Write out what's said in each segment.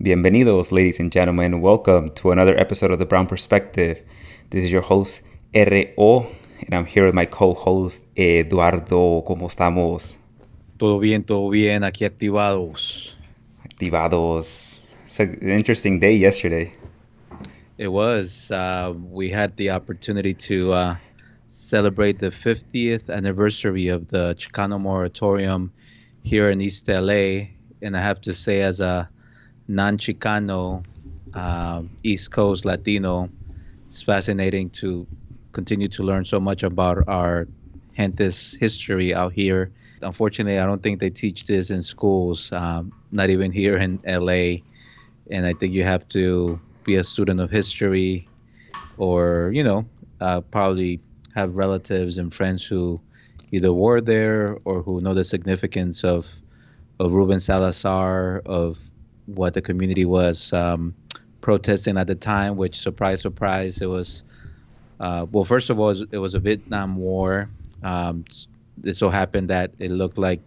Bienvenidos, ladies and gentlemen. Welcome to another episode of The Brown Perspective. This is your host, R.O., and I'm here with my co-host, Eduardo. ¿Cómo estamos? Todo bien, aquí activados. Activados. It's an interesting day yesterday. It was. We had the opportunity to celebrate the 50th anniversary of the Chicano Moratorium here in East LA. And I have to say, as a non-Chicano East Coast Latino, it's fascinating to continue to learn so much about our gentes history out here. Unfortunately, I don't think they teach this in schools, not even here in LA. And I think you have to be a student of history or, probably have relatives and friends who either were there or who know the significance of Ruben Salazar, of what the community was protesting at the time, which, surprise, surprise, it was, well, first of all, it was a Vietnam War. It so happened that it looked like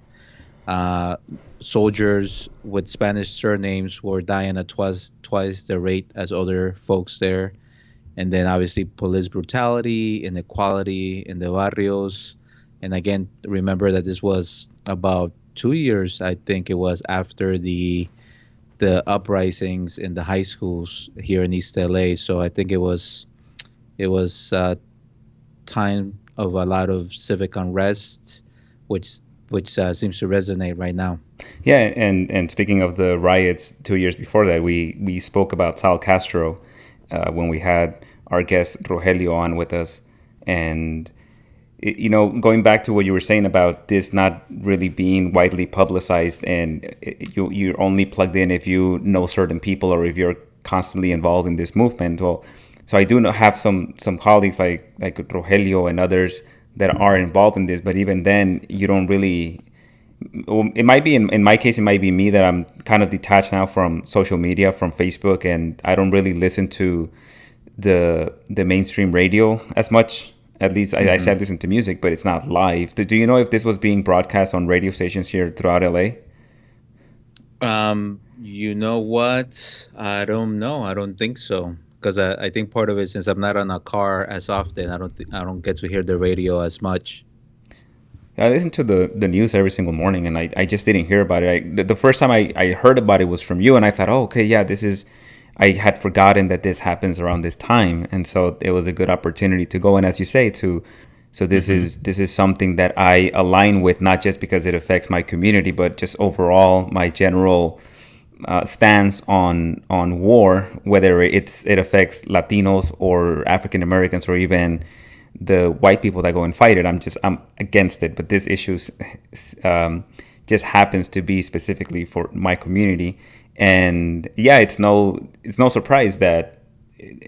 uh, soldiers with Spanish surnames were dying at twice the rate as other folks there. And then obviously police brutality, inequality in the barrios. And again, remember that this was about 2 years, I think it was, after the uprisings in the high schools here in East LA. So I think it was time of a lot of civic unrest, which seems to resonate right now. Yeah, and speaking of the riots 2 years before that, we spoke about Sal Castro when we had our guest Rogelio on with us. And going back to what you were saying about this not really being widely publicized, and you're only plugged in if you know certain people or if you're constantly involved in this movement. Well, so I do have some colleagues like Rogelio and others that are involved in this, but even then, you don't really. Well, it might be in my case, it might be me that I'm kind of detached now from social media, from Facebook, and I don't really listen to the mainstream radio as much. At least I said listen to music, but it's not live. Do you know if this was being broadcast on radio stations here throughout LA? You know what? I don't know. I don't think so. Because I think part of it, since I'm not on a car as often, I don't get to hear the radio as much. I listen to the news every single morning, and I just didn't hear about it. The first time I heard about it was from you, and I thought, oh, okay, yeah, this is. I had forgotten that this happens around this time, and so it was a good opportunity to go. And as you say, to so this is something that I align with, not just because it affects my community, but just overall my general stance on war, whether it affects Latinos or African Americans or even the white people that go and fight it. I'm against it, but this issue just happens to be specifically for my community. And yeah, it's no surprise that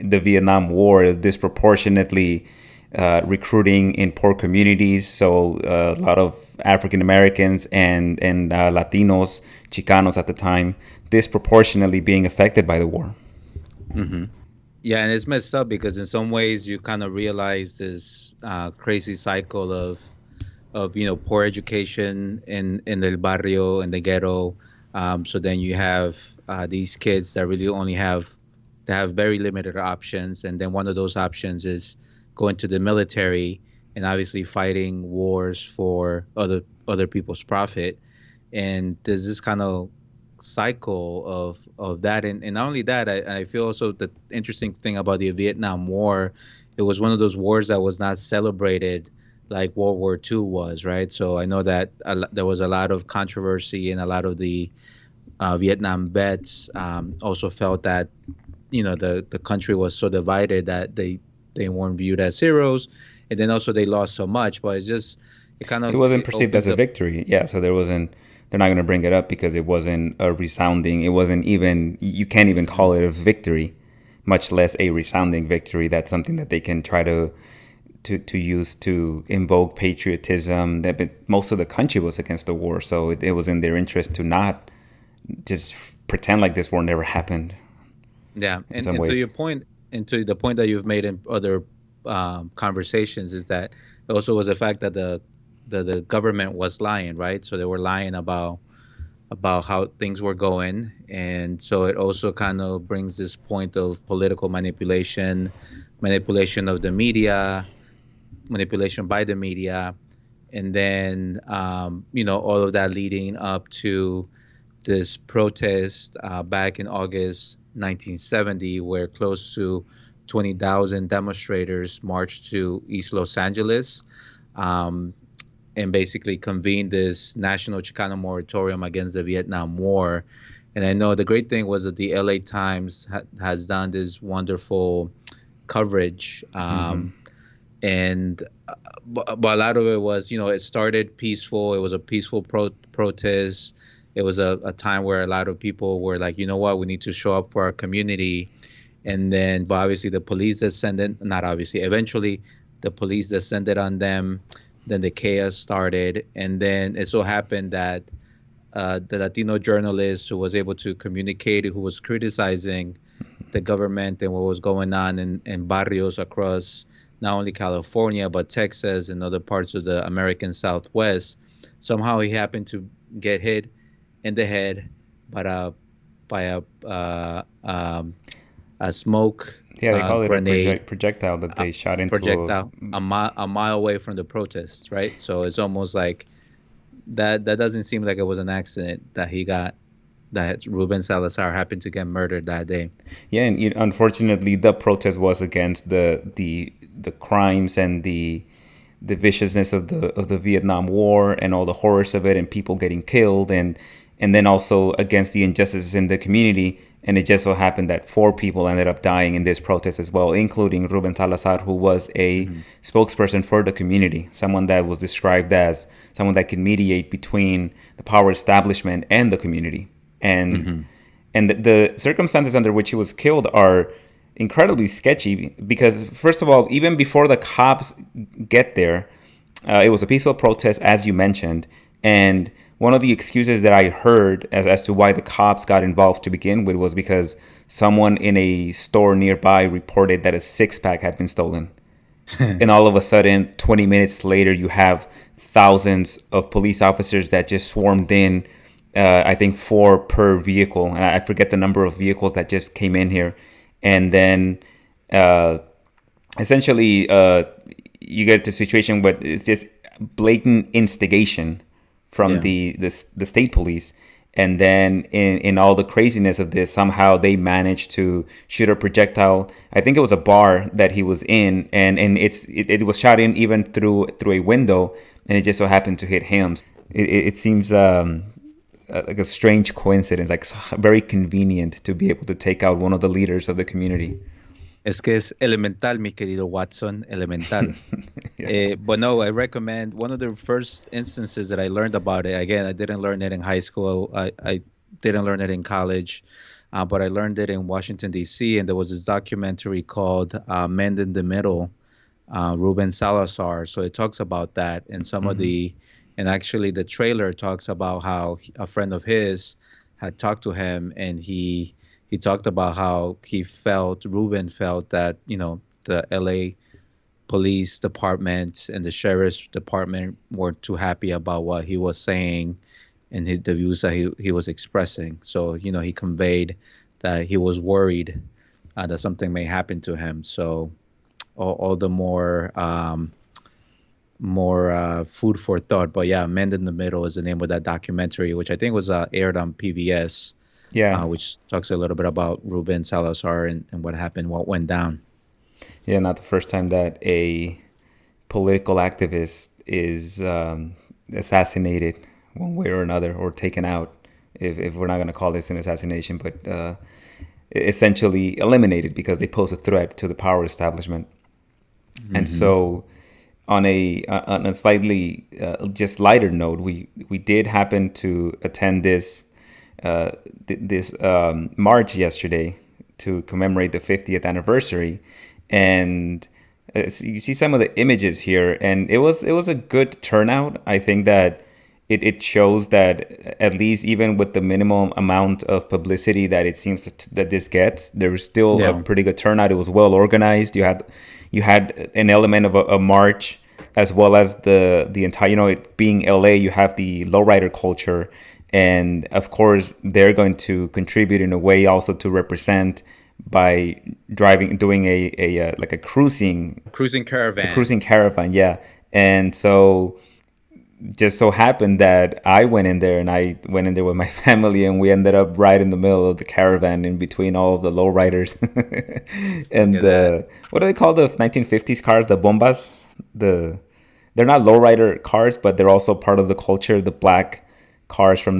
the Vietnam War is disproportionately recruiting in poor communities. So a lot of African Americans and Latinos, Chicanos at the time, disproportionately being affected by the war. Yeah, and it's messed up because in some ways you kind of realize this crazy cycle of poor education in el barrio, in the ghetto. So then you have these kids that really only have they have very limited options, and then one of those options is going to the military and obviously fighting wars for other people's profit. And there's this kind of cycle of that, and not only that, I feel also the interesting thing about the Vietnam War, it was one of those wars that was not celebrated like World War II was, right? So I know that there was a lot of controversy, and a lot of the Vietnam vets also felt that the country was so divided that they weren't viewed as heroes, and then also they lost so much. But it's just it kind It of wasn't it perceived as opens a up. victory. Yeah, so there wasn't. They're not going to bring it up because it wasn't a resounding. It wasn't even. You can't even call it a victory, much less a resounding victory. That's something that they can try to use to invoke patriotism. That but most of the country was against the war, so it was in their interest to not just pretend like this war never happened. Yeah, In some and to your ways, point, and to the point that you've made in other conversations, is that it also was the fact that the government was lying, right? So they were lying about about how things were going. And so it also kind of brings this point of political manipulation, manipulation of the media, manipulation by the media, and then all of that leading up to this protest back in August 1970, where close to 20,000 demonstrators marched to East Los Angeles, um, and basically convened this national Chicano moratorium against the Vietnam War. And I know the great thing was that the LA Times has done this wonderful coverage. Mm-hmm. And but a lot of it was, it started peaceful. It was a peaceful protest. It was a time where a lot of people were like, you know what, we need to show up for our community. And then, but obviously, the police descended, not obviously, eventually, the police descended on them. Then the chaos started. And then it so happened that the Latino journalist who was able to communicate, who was criticizing the government and what was going on in barrios across not only California, but Texas and other parts of the American Southwest. Somehow he happened to get hit in the head by a smoke Yeah, they call it a grenade projectile that they shot into projectile a mile away from the protests, right? So it's almost like that doesn't seem like it was an accident that he got that Ruben Salazar happened to get murdered that day. Yeah, and unfortunately, the protest was against the crimes and the viciousness of the Vietnam War and all the horrors of it and people getting killed and then also against the injustices in the community. And it just so happened that 4 people ended up dying in this protest as well, including Ruben Salazar, who was a spokesperson for the community, someone that was described as someone that could mediate between the power establishment and the community. And and the circumstances under which he was killed are incredibly sketchy because, first of all, even before the cops get there, it was a peaceful protest, as you mentioned. And one of the excuses that I heard as to why the cops got involved to begin with was because someone in a store nearby reported that a six-pack had been stolen. And all of a sudden, 20 minutes later, you have thousands of police officers that just swarmed in. I think 4 per vehicle, and I forget the number of vehicles that just came in here. And then essentially you get to a situation where it's just blatant instigation from Yeah. the state police. And then in all the craziness of this, somehow they managed to shoot a projectile. I think it was a bar that he was in, and it was shot in even through a window, and it just so happened to hit him. It seems like a strange coincidence, like very convenient to be able to take out one of the leaders of the community. Es que es elemental, mi querido Watson, elemental. Yeah. But no, I recommend one of the first instances that I learned about it. Again, I didn't learn it in high school. I didn't learn it in college, but I learned it in Washington, D.C. And there was this documentary called Men in the Middle, Ruben Salazar. So it talks about that and some of and actually the trailer talks about how a friend of his had talked to him and he talked about how Ruben felt that, the LA police department and the sheriff's department weren't too happy about what he was saying and the views that he was expressing. So, he conveyed that he was worried that something may happen to him. So all the more food for thought. But yeah, Men in the Middle is the name of that documentary, which I think was aired on PBS, Yeah. which talks a little bit about Ruben Salazar and what happened, what went down. Yeah, not the first time that a political activist is assassinated one way or another, or taken out, if we're not going to call this an assassination, but essentially eliminated because they pose a threat to the power establishment. And so, on a slightly just lighter note, we did happen to attend this march yesterday to commemorate the 50th anniversary, and you see some of the images here, and it was a good turnout. I think that it shows that at least even with the minimum amount of publicity that it seems that this gets, there was still a Yeah. pretty good turnout. It was well organized. You had an element of a march, as well as the entire, it being LA, you have the lowrider culture, And of course, they're going to contribute in a way also to represent by doing a like Cruising a caravan. cruising caravan, yeah. And so just so happened that I went in there, and I went in there with my family, and we ended up right in the middle of the caravan in between all of the lowriders. Look And at that. what do they call the 1950s cars? The bombas? The They're not lowrider cars, but they're also part of the culture. The black cars from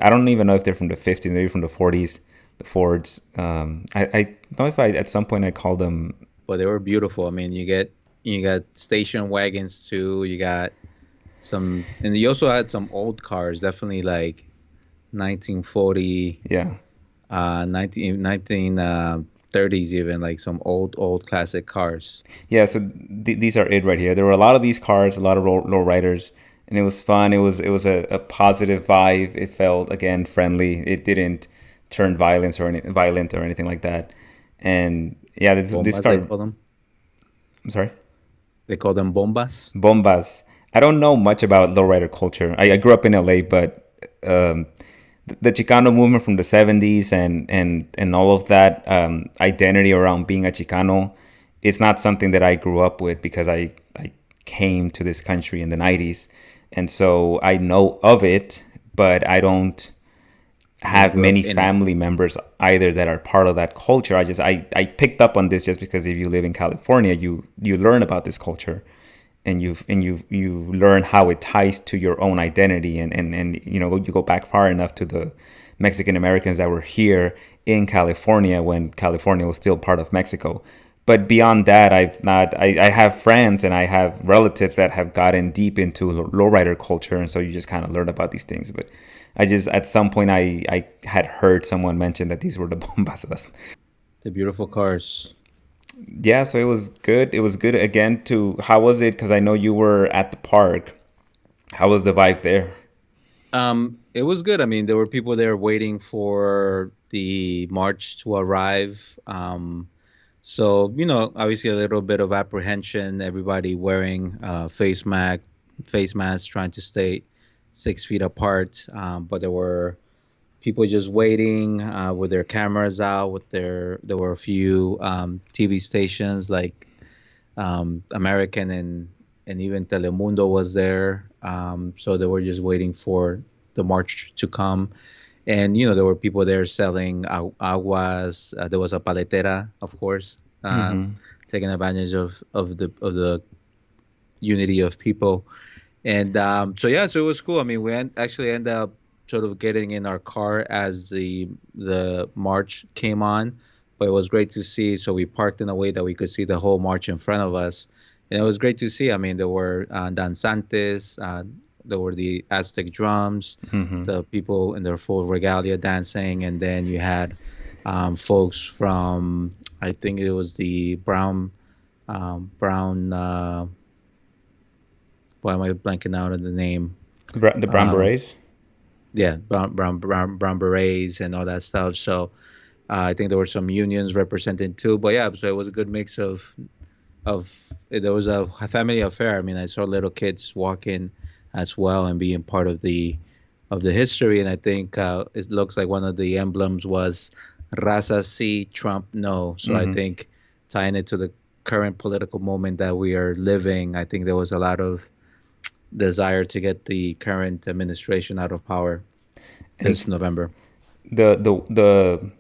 I don't even know if they're from the 50s, maybe from the 40s, the Fords. I don't know if at some point I called them. But they were beautiful. I mean, you got station wagons too. You got some, and you also had some old cars, definitely like 1940, Yeah. 1930s, even like some old classic cars. Yeah, so these are it right here. There were a lot of these cars, a lot of low riders, and it was fun. It was a positive vibe. It felt again friendly. It didn't turn violent or anything like that. And yeah, this Bombas, they car. call them. I'm sorry, They call them bombas. bombas. I don't know much about lowrider culture. I grew up in LA, but um, the Chicano movement from the 70s and all of that identity around being a Chicano, it's not something that I grew up with because I came to this country in the 90s. And so I know of it, but I don't You didn't have grow up many in it. family members either that are part of that culture. I picked up on this just because if you live in California, you learn about this culture, and you learn how it ties to your own identity, and you go back far enough to the Mexican Americans that were here in California when California was still part of Mexico. But beyond that, I have friends and I have relatives that have gotten deep into lowrider culture, and so you just kind of learn about these things. But I just at some point I had heard someone mention that these were the bombasas. The beautiful cars. Yeah, so it was good. It was good again. To How was it? Because I know you were at the park. How was the vibe there? It was good. I mean, there were people there waiting for the march to arrive. So, obviously a little bit of apprehension, everybody wearing face masks, trying to stay 6 feet apart. But there were people just waiting with their cameras out. There were a few TV stations like American and even Telemundo was there. So they were just waiting for the march to come. And there were people there selling aguas. There was a paletera, of course, Mm-hmm. taking advantage of the unity of people. And so yeah, so it was cool. I mean, actually ended up sort of getting in our car as the march came on, but it was great to see. So we parked in a way that we could see the whole march in front of us, and it was great to see. I mean, there were danzantes, there were the Aztec drums, Mm-hmm. the people in their full regalia dancing, and then you had folks from, I think it was the brown. Why am I blanking out on the name? The brown Um, berets. yeah, brown berets and all that stuff. So I think there were some unions represented too. But yeah, so it was a good mix of there was a family affair. I mean, I saw little kids walking as well and being part of the history. And I think it looks like one of the emblems was Raza sí, Trump no. So I Mm-hmm. think tying it to the current political moment that we are living, I think there was a lot of desire to get the current administration out of power And this November. the the the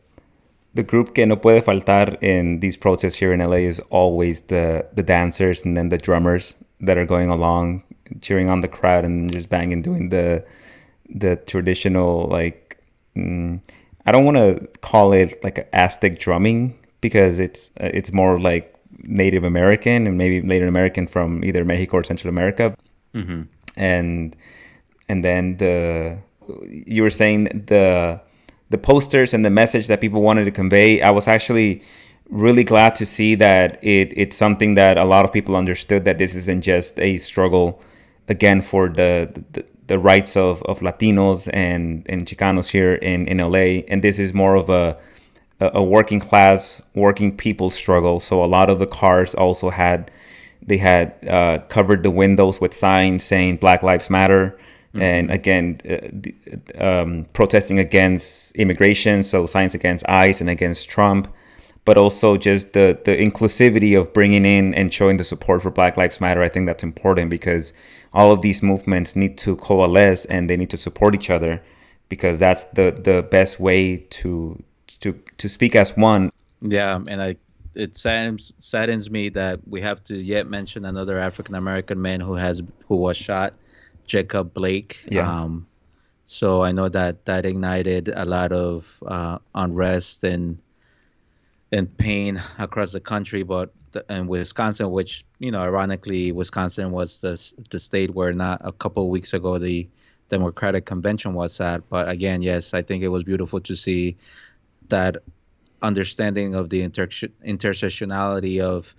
the group que no puede faltar in these protests here in LA is always the dancers and then the drummers that are going along cheering on the crowd and just banging, doing the traditional like I don't want to call it like Aztec drumming because it's more like Native American and maybe Native American from either Mexico or Central America. Hmm. and and then you were saying the posters and the message that people wanted to convey. I was actually really glad to see that it's something that a lot of people understood, that this isn't just a struggle again for the rights of Latinos and Chicanos here in LA, and this is more of a working class, working people struggle. So a lot of the cars also had covered the windows with signs saying Black Lives Matter, And Mm-hmm. again, protesting against immigration, so signs against ICE and against Trump, but also just the inclusivity of bringing in and showing the support for Black Lives Matter. I think that's important because all of these movements need to coalesce and they need to support each other, because that's the best way to speak as one. Yeah, and it saddens me that we have to yet mention another African American man who was shot, Jacob Blake. Yeah. So I know that that ignited a lot of unrest and pain across the country, but in Wisconsin, which ironically, Wisconsin was the state where not a couple of weeks ago the Democratic convention was at. But again, yes, I think it was beautiful to see that understanding of the intersectionality of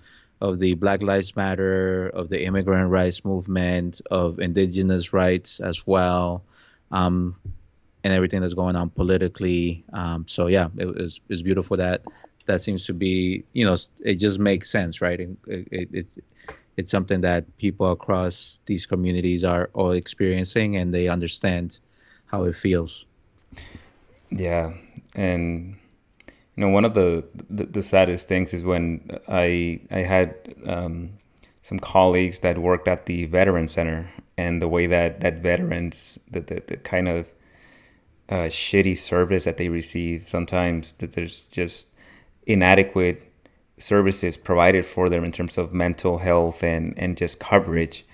the Black Lives Matter, of the immigrant rights movement, of indigenous rights as well, um, and everything that's going on politically. So yeah, it's beautiful that that seems to be, it just makes sense, right? It's something that people across these communities are all experiencing, and they understand how it feels. Yeah. And one of the saddest things is when I had some colleagues that worked at the veteran center, and the way that veterans, the kind of shitty service that they receive sometimes, that there's just inadequate services provided for them in terms of mental health and just coverage.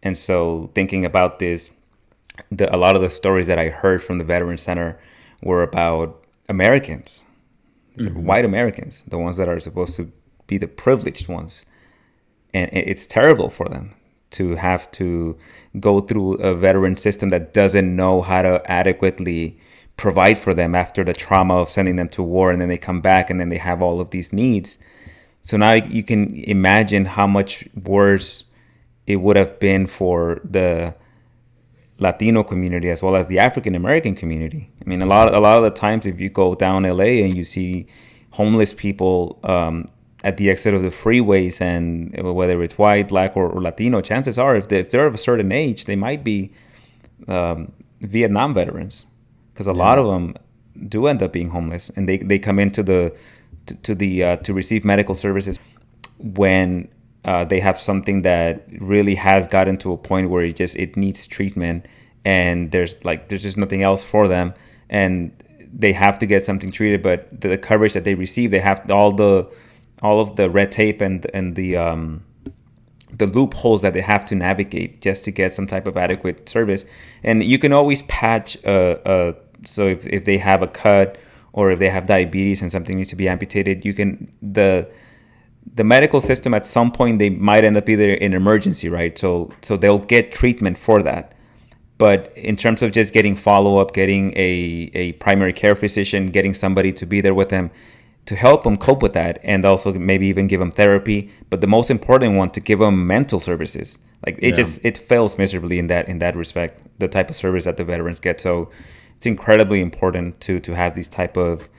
And so thinking about this, a lot of the stories that I heard from the veteran center were about Americans, Hmm. white Americans, the ones that are supposed to be the privileged ones. And it's terrible for them to have to go through a veteran system that doesn't know how to adequately provide for them after the trauma of sending them to war, and then they come back and then they have all of these needs. So now you can imagine how much worse it would have been for the Latino community as well as the African American community. I mean, a lot of the times, if you go down LA and you see homeless people at the exit of the freeways, and whether it's white, black, or Latino, chances are, if they're of a certain age, they might be Vietnam veterans, because a Yeah. lot of them do end up being homeless, and they come into to receive medical services when they have something that really has gotten to a point where it needs treatment, and there's just nothing else for them, and they have to get something treated. But the coverage that they receive, they have all of the red tape and the loopholes that they have to navigate just to get some type of adequate service. And you can always patch so if they have a cut, or if they have diabetes and something needs to be amputated, you can the medical system at some point, they might end up either in emergency, right? So they'll get treatment for that. But in terms of just getting follow up, getting a primary care physician, getting somebody to be there with them to help them cope with that, and also maybe even give them therapy. But the most important one, to give them mental services. Like Yeah. it fails miserably in that respect, the type of service that the veterans get. So it's incredibly important to have these type of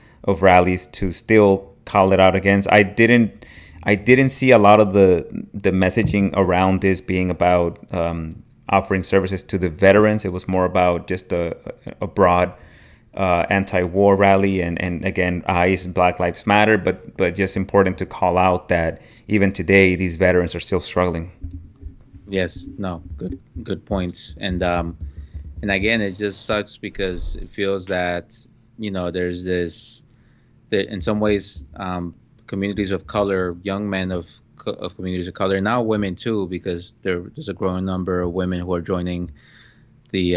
rallies to still call it out against. I didn't see a lot of the messaging around this being about offering services to the veterans. It was more about just a broad anti-war rally, and again, ICE, Black Lives Matter, but just important to call out that even today these veterans are still struggling. Yes. No. Good points. And again, it just sucks because it feels that there's this that in some ways, communities of color, young men of communities of color, now women too, because there's a growing number of women who are joining the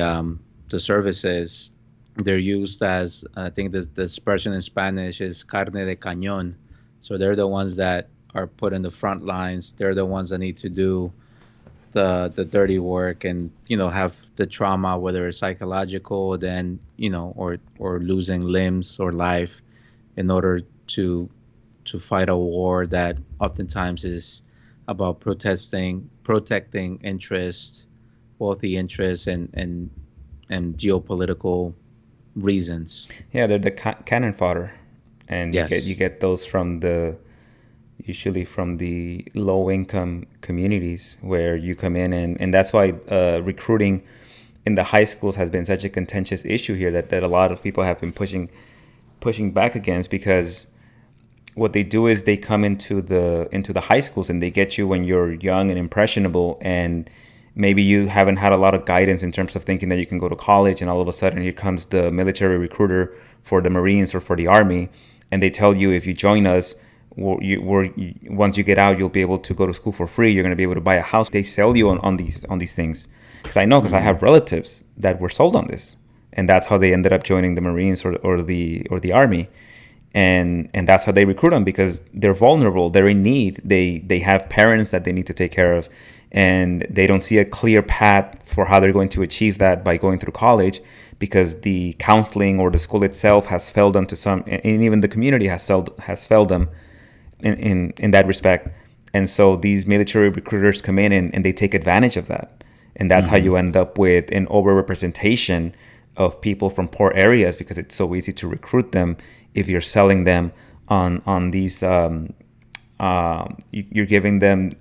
services. They're used as, I think this expression in Spanish is carne de cañón. So they're the ones that are put in the front lines. They're the ones that need to do the dirty work, and have the trauma, whether it's psychological, then or losing limbs or life, in order to fight a war that oftentimes is about protecting interests, wealthy interests, and geopolitical reasons. Yeah, they're the cannon fodder, and you Yes. get those from the usually from the low income communities, where you come in, and that's why recruiting in the high schools has been such a contentious issue here that a lot of people have been pushing back against, because what they do is they come into the high schools and they get you when you're young and impressionable, and maybe you haven't had a lot of guidance in terms of thinking that you can go to college, and all of a sudden here comes the military recruiter for the Marines or for the Army, and they tell you, if you join us, once you get out, you'll be able to go to school for free. You're going to be able to buy a house. They sell you on these things, because I know, because I have relatives that were sold on this, and that's how they ended up joining the Marines or the Army. And that's how they recruit them, because they're vulnerable, they're in need, they have parents that they need to take care of, and they don't see a clear path for how they're going to achieve that by going through college, because the counseling or the school itself has failed them to some, and even the community has failed them in that respect. And so these military recruiters come in and they take advantage of that, and that's how you end up with an overrepresentation of people from poor areas, because it's so easy to recruit them if you're selling them on these you're giving them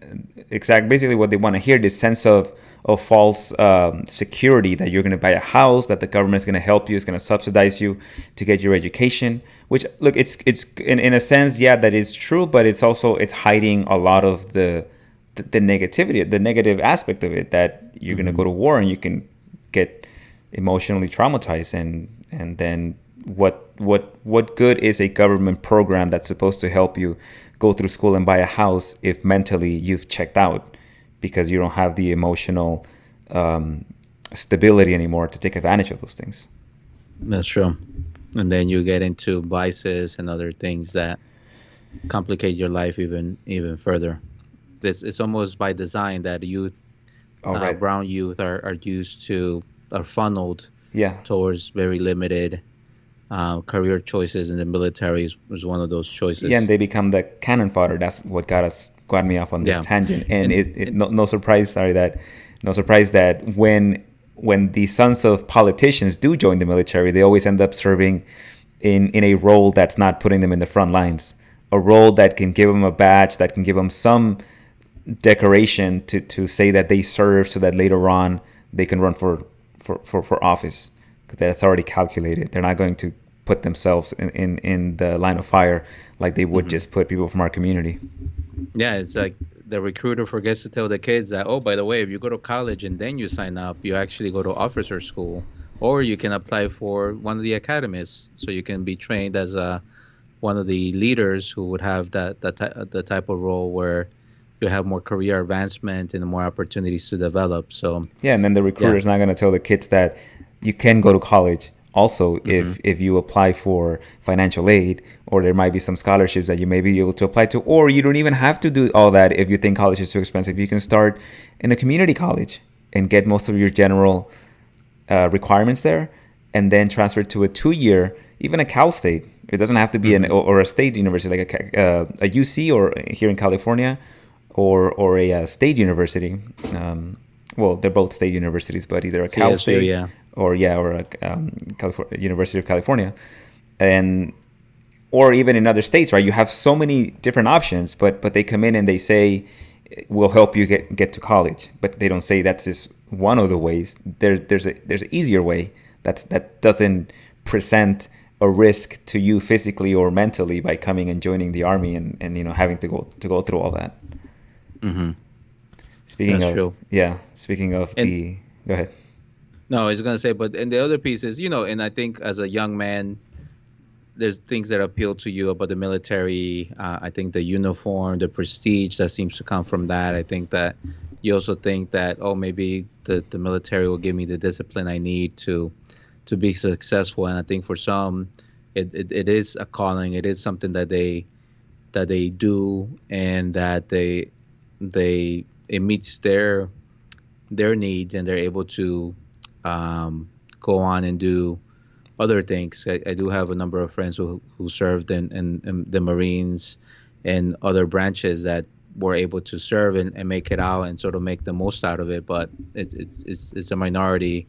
basically what they want to hear, this sense of false security, that you're going to buy a house, that the government is going to help you, is going to subsidize you to get your education, which, look, it's in a sense, yeah, that is true, but it's hiding a lot of the negativity, the negative aspect of it, that you're going to go to war and you can get emotionally traumatized, and then what good is a government program that's supposed to help you go through school and buy a house if mentally you've checked out, because you don't have the emotional stability anymore to take advantage of those things? That's true. And then you get into vices and other things that complicate your life even further. It's almost by design that youth, right. brown youth, are funneled towards very limited career choices, and the military was one of those choices. Yeah, and they become the cannon fodder. That's what got me off on this tangent. And no surprise that when the sons of politicians do join the military, they always end up serving in a role that's not putting them in the front lines, a role that can give them a badge, that can give them some decoration to say that they serve, so that later on they can run for office, because that's already calculated. They're not going to put themselves in the line of fire like they would just put people from our community. Yeah, it's like the recruiter forgets to tell the kids that, oh, by the way, if you go to college and then you sign up, you actually go to officer school, or you can apply for one of the academies, so you can be trained as one of the leaders who would have the type of role where you have more career advancement and more opportunities to develop. So yeah, and then the recruiter is not going to tell the kids that you can go to college also if you apply for financial aid, or there might be some scholarships that you may be able to apply to, or you don't even have to do all that if you think college is too expensive. You can start in a community college and get most of your general requirements there, and then transfer to a 2-year, even a Cal State. It doesn't have to be or a state university like a UC, or here in California, or a state university. Well, they're both state universities, but either a Cal CSU, State or a University of California, or even in other states, right? You have so many different options, but they come in and they say, we'll help you get to college, but they don't say that's just one of the ways. There's an easier way that doesn't present a risk to you physically or mentally by coming and joining the Army and having to go through all that. Speaking of go ahead. No, I was going to say, and the other piece is, and I think as a young man, there's things that appeal to you about the military. I think the uniform, the prestige that seems to come from that. I think that you also think that, maybe the military will give me the discipline I need to be successful. And I think for some, it is a calling. It is something that they do, and that it meets their needs, and they're able to go on and do other things. I do have a number of friends who served in the Marines and other branches that were able to serve and make it out and sort of make the most out of it. But it's a minority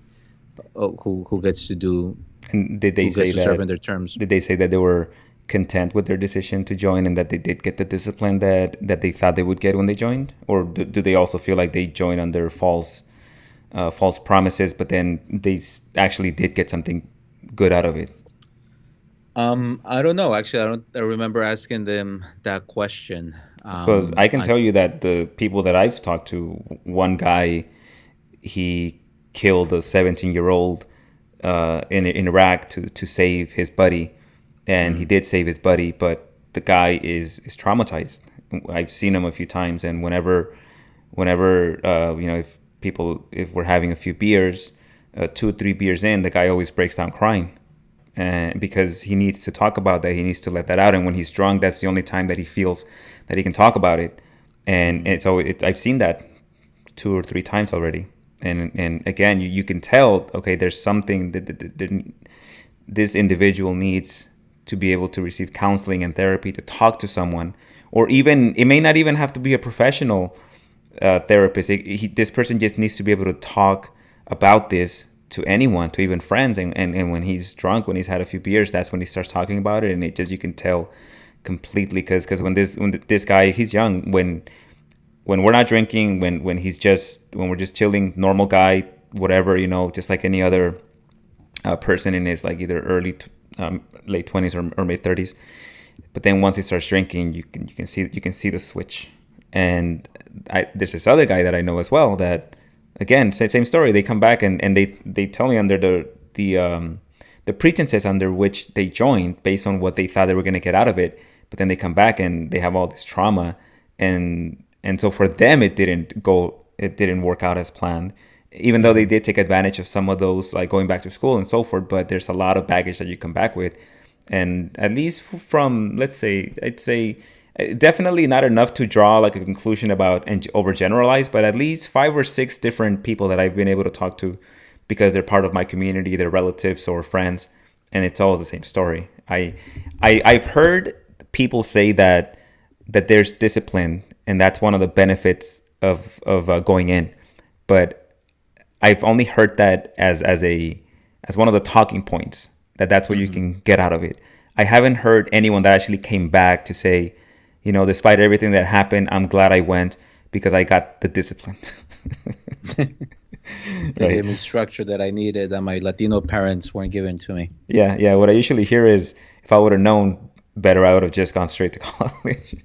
who gets to do. And did they say that serve in their terms? Did they say that they were content with their decision to join, and that they did get the discipline that they thought they would get when they joined, or do they also feel like they joined under false false promises, but then they actually did get something good out of it? I don't know. Actually, I remember asking them that question. Because I can I tell you that the people that I've talked to, one guy, he killed a 17-year-old in Iraq to save his buddy, and he mm, did save his buddy, but the guy is traumatized. I've seen him a few times, and whenever if we're having a few beers, 2 or 3 beers in, the guy always breaks down crying, and because he needs to talk about that, he needs to let that out. And when he's drunk, that's the only time that he feels that he can talk about it. And so I've seen that 2 or 3 times already. And again, you can tell, okay, there's something that this individual needs to be able to receive counseling and therapy, to talk to someone, or even it may not even have to be a professional therapist. This person just needs to be able to talk about this to anyone, to even friends. And when he's drunk, when he's had a few beers, that's when he starts talking about it. And it just, you can tell completely, because when this guy, he's young, when we're not drinking, when we're just chilling, normal guy, whatever, just like any other person in his, like, either late 20s or mid 30s. But then once he starts drinking, you can see the switch. And there's this other guy that I know as well that, again, same story. They come back and they tell me under the pretenses under which they joined, based on what they thought they were going to get out of it. But then they come back and they have all this trauma, and so for them it didn't work out as planned, even though they mm, did take advantage of some of those, like going back to school and so forth. But there's a lot of baggage that you come back with. And at least from, let's say, I'd say definitely not enough to draw like a conclusion about and overgeneralize, but at least 5 or 6 different people that I've been able to talk to, because they're part of my community, they're relatives or friends, and it's always the same story. I've heard people say that there's discipline, and that's one of the benefits of going in, but I've only heard that as one of the talking points, that's what you mhm. can get out of it. I haven't heard anyone that actually came back to say, despite everything that happened, I'm glad I went because I got the discipline. They Right? gave me structure that I needed that my Latino parents weren't giving to me. Yeah, yeah. What I usually hear is, if I would have known better, I would have just gone straight to college.